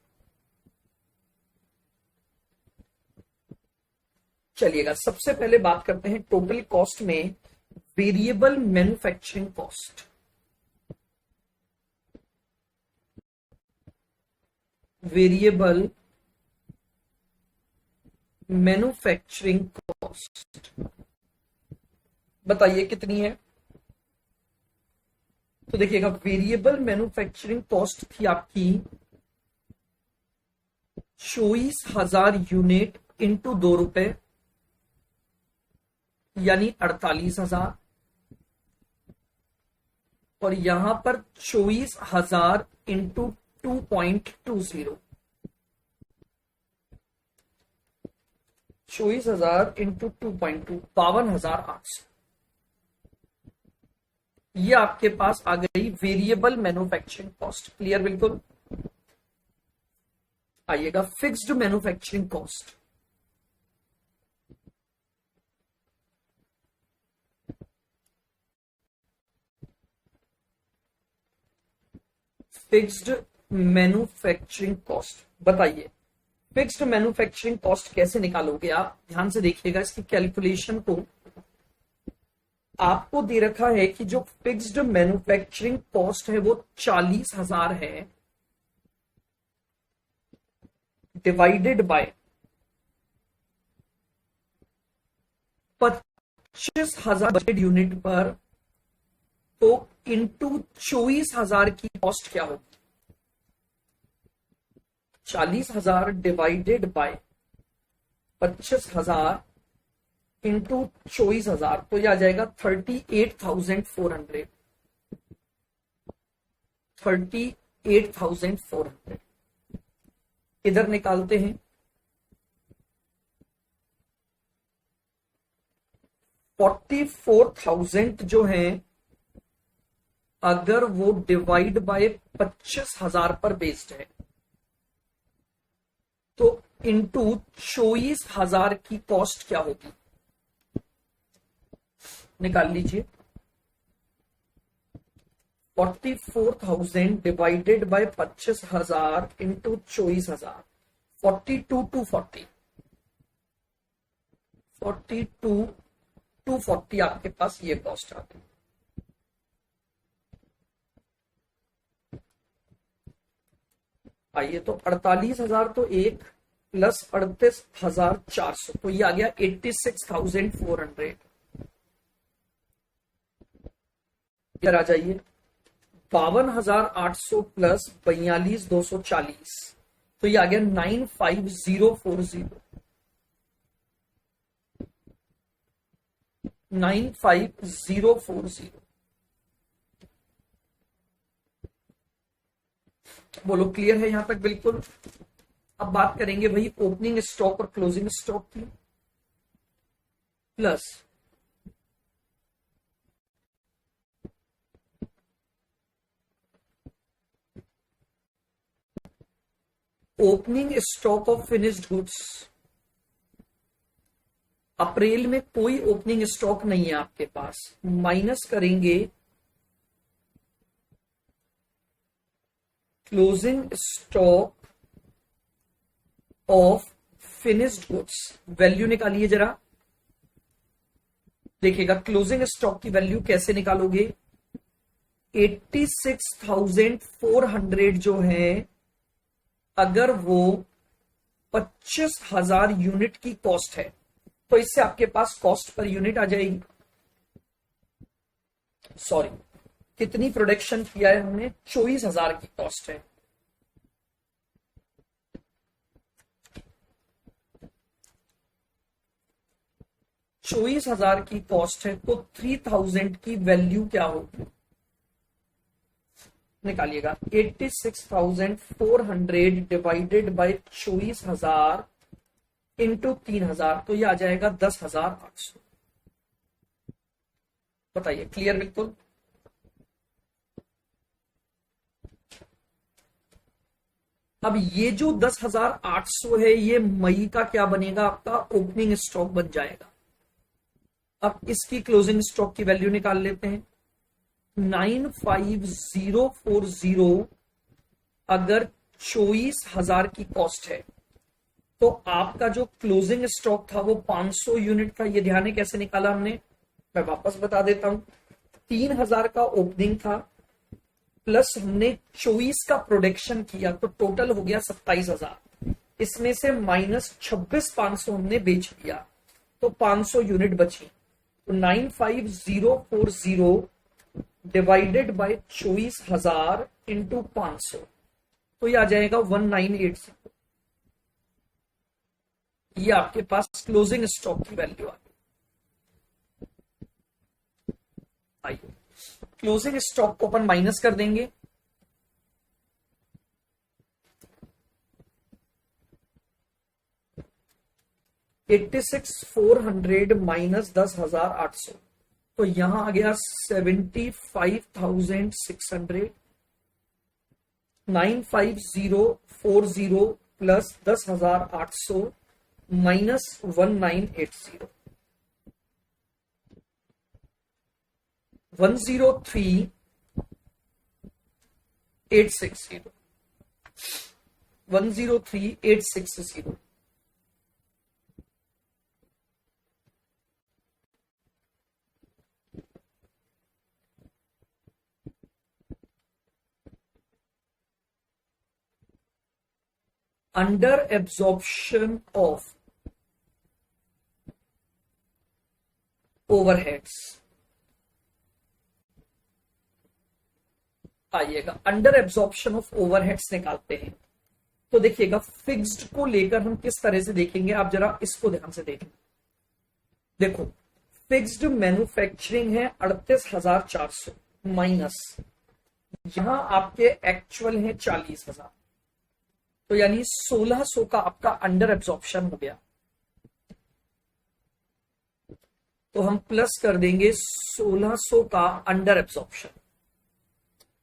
Speaker 1: चलिएगा सबसे पहले बात करते हैं टोटल कॉस्ट में variable manufacturing cost. Variable manufacturing cost बताइए कितनी है। तो देखिएगा वेरिएबल मैन्युफैक्चरिंग कॉस्ट थी आपकी 24,000 यूनिट इंटू 2 रुपए यानी 48,000 और यहां पर 24,000 इंटू 2.20 24,000 इंटू 2.2 52,800 ये आपके पास आ गई वेरिएबल मैन्युफैक्चरिंग कॉस्ट। क्लियर बिल्कुल। आइएगा fixed manufacturing cost. Fixed manufacturing cost बताइए फिक्स्ड मैन्युफैक्चरिंग कॉस्ट कैसे निकालोगे आप, ध्यान से देखिएगा इसकी कैलकुलेशन को। आपको दे रखा है कि जो फिक्स्ड मैन्युफैक्चरिंग कॉस्ट है वो 40,000 है डिवाइडेड बाय 25,000 बजट यूनिट पर, तो इंटू 24,000 की कॉस्ट क्या होगी, 40,000 डिवाइडेड बाय 25,000 इंटू 24,000 तो यह आ जाएगा 38,400। 38,400 इधर निकालते हैं। 44,000 जो है अगर वो डिवाइड बाय 25,000 पर बेस्ड है तो इंटू 24,000 की कॉस्ट क्या होगी, निकाल लीजिए। 44,000 डिवाइडेड बाय 25,000 इंटू 24,000 42,240 42,240 आपके पास ये कॉस्ट आती है। आइए तो 48,000 तो एक प्लस 38,400 तो ये आ गया 86,400। इधर आ जाइए 52,800 प्लस 42,240 तो ये आ गया 95040। 95040 बोलो क्लियर है यहां तक बिल्कुल। अब बात करेंगे भाई ओपनिंग स्टॉक और क्लोजिंग स्टॉक की। Plus opening stock of finished goods. April में कोई ओपनिंग स्टॉक नहीं है आपके पास, माइनस करेंगे closing stock of finished goods. Value निकालिए जरा, देखिएगा क्लोजिंग स्टॉक की वैल्यू कैसे निकालोगे। 86,400 जो है अगर वो 25,000 यूनिट की कॉस्ट है तो इससे आपके पास कॉस्ट पर यूनिट आ जाएगी। सॉरी कितनी प्रोडक्शन किया है हमने, 24,000 की कॉस्ट है। चौबीस हजार की कॉस्ट है तो 3,000 की वैल्यू क्या होगी, निकालिएगा 86,400 डिवाइडेड बाय 24,000 इंटू 3,000, तो ये आ जाएगा 10,800। बताइए, क्लियर बिल्कुल। अब ये जो 10,800 है, ये मई का क्या बनेगा, आपका ओपनिंग स्टॉक बन जाएगा। अब इसकी क्लोजिंग स्टॉक की वैल्यू निकाल लेते हैं। 95040 अगर 24,000 की कॉस्ट है, तो आपका जो क्लोजिंग स्टॉक था वो 500 यूनिट था। ये ध्यान है कैसे निकाला हमने, मैं वापस बता देता हूं। 3,000 का ओपनिंग था, प्लस हमने 24 का प्रोडक्शन किया, तो टोटल हो गया 27,000। इसमें से माइनस 26,500 हमने बेच दिया, तो 500 यूनिट बची। तो 95040 डिवाइडेड बाय 24,000 इंटू 500, तो ये आ जाएगा 1980। ये आपके पास क्लोजिंग स्टॉक की वैल्यू आ गई। आइए क्लोजिंग स्टॉक को अपन माइनस कर देंगे। $86,400 माइनस 10,800, तो यहां आ गया 75,600। 95040 plus 10,800 minus 1980, 103,860, 103,860। Under absorption of overheads. आइएगा अंडर एब्जॉर्प्शन ऑफ ओवरहेड्स निकालते हैं। तो देखिएगा फिक्स्ड को लेकर हम किस तरह से देखेंगे, आप जरा इसको ध्यान से देखें। देखो फिक्स्ड मैन्युफैक्चरिंग है 38,400 माइनस यहां आपके एक्चुअल है 40,000, तो यानी 1,600 का आपका अंडर एब्जॉर्प्शन हो गया। तो हम प्लस कर देंगे 1,600 का अंडर एब्जॉर्प्शन।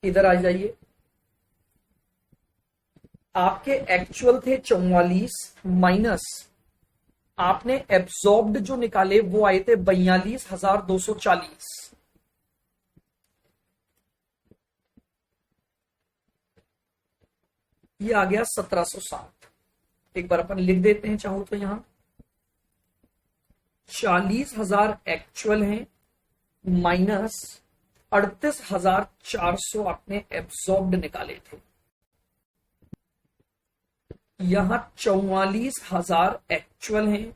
Speaker 1: इधर आ जाइए, आपके एक्चुअल थे 44 माइनस आपने एब्जॉर्ब्ड जो निकाले वो आए थे 42,240। ये आ गया 1,760। एक बार अपन लिख देते हैं चाहो तो, यहां 40,000 एक्चुअल है माइनस 38,400 आपने एब्जॉर्ब्ड निकाले थे। यहां 44,000 एक्चुअल है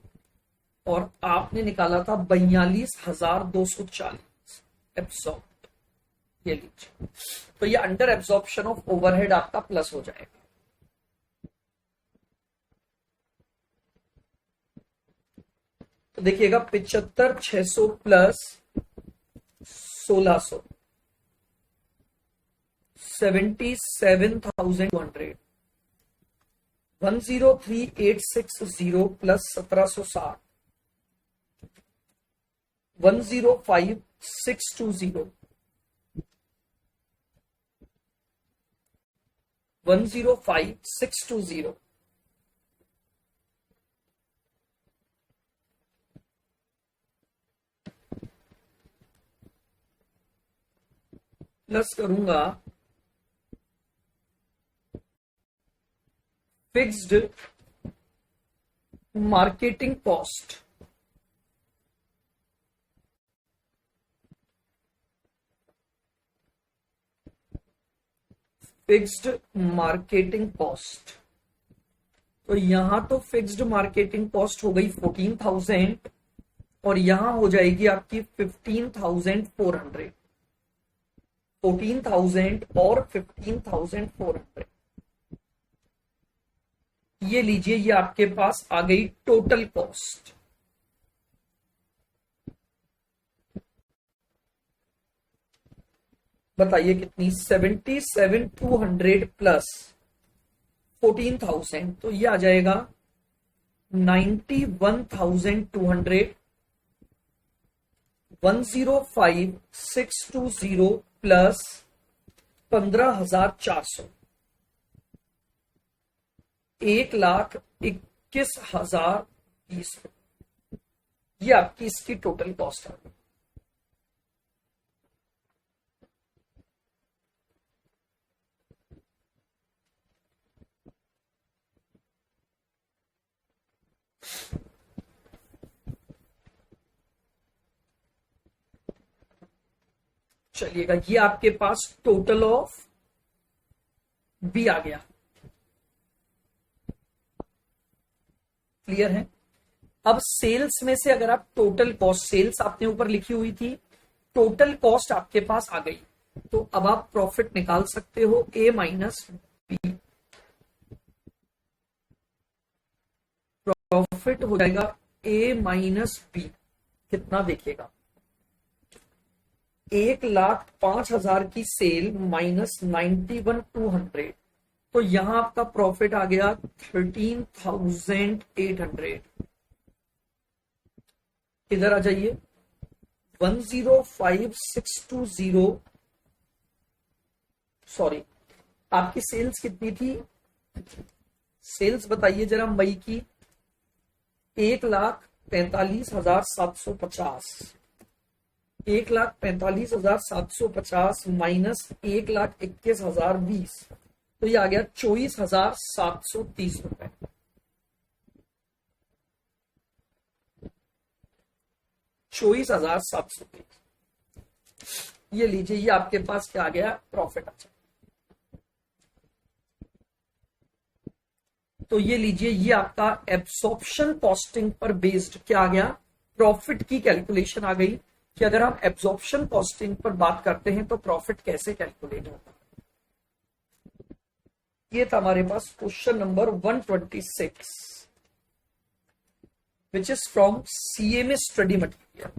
Speaker 1: और आपने निकाला था 42,240 एब्जॉर्ब्ड। ये लीजिए, तो ये अंडर एब्जॉर्प्शन ऑफ ओवरहेड आपका प्लस हो जाएगा। तो देखिएगा 75,600 प्लस 1,600 77,200। 103,860 प्लस 1,760 105,620 105,620। प्लस करूंगा fixed marketing cost. Fixed marketing cost, तो यहां तो फिक्स्ड मार्केटिंग कॉस्ट हो गई 14,000 और यहां हो जाएगी आपकी 15,400। 14,000 और 15,400। ये लीजिए, ये आपके पास आ गई टोटल कॉस्ट। बताइए कितनी, 77,200 प्लस 14,000, तो ये आ जाएगा 91,200, 105,620 प्लस 15,400, 1,21,020। ये आपकी इसकी टोटल कॉस्ट है। चलिएगा, ये आपके पास टोटल ऑफ बी आ गया। क्लियर है? अब सेल्स में से अगर आप टोटल कॉस्ट, सेल्स आपने ऊपर लिखी हुई थी, टोटल कॉस्ट आपके पास आ गई, तो अब आप प्रॉफिट निकाल सकते हो ए माइनस बी। प्रॉफिट हो जाएगा ए माइनस बी, कितना देखिएगा, 1,05,000 की सेल माइनस 91,200, तो यहां आपका प्रॉफिट आ गया 13,800। इधर आ जाइए, 105,620, सॉरी आपकी सेल्स कितनी थी, सेल्स बताइए जरा मई की, 1,45,750, 1,45,750 माइनस 1,21,020, तो ये आ गया 24,730 रुपए। ये लीजिए, ये आपके पास क्या आ गया, प्रॉफिट। अच्छा, तो ये लीजिए, ये आपका एब्सॉर्प्शन कॉस्टिंग पर बेस्ड क्या आ गया, प्रॉफिट की कैलकुलेशन आ गई कि अगर हम एब्सॉर्प्शन कॉस्टिंग पर बात करते हैं तो प्रॉफिट कैसे कैलकुलेट होता है। ये था हमारे पास question number 126, which is from CMA study material.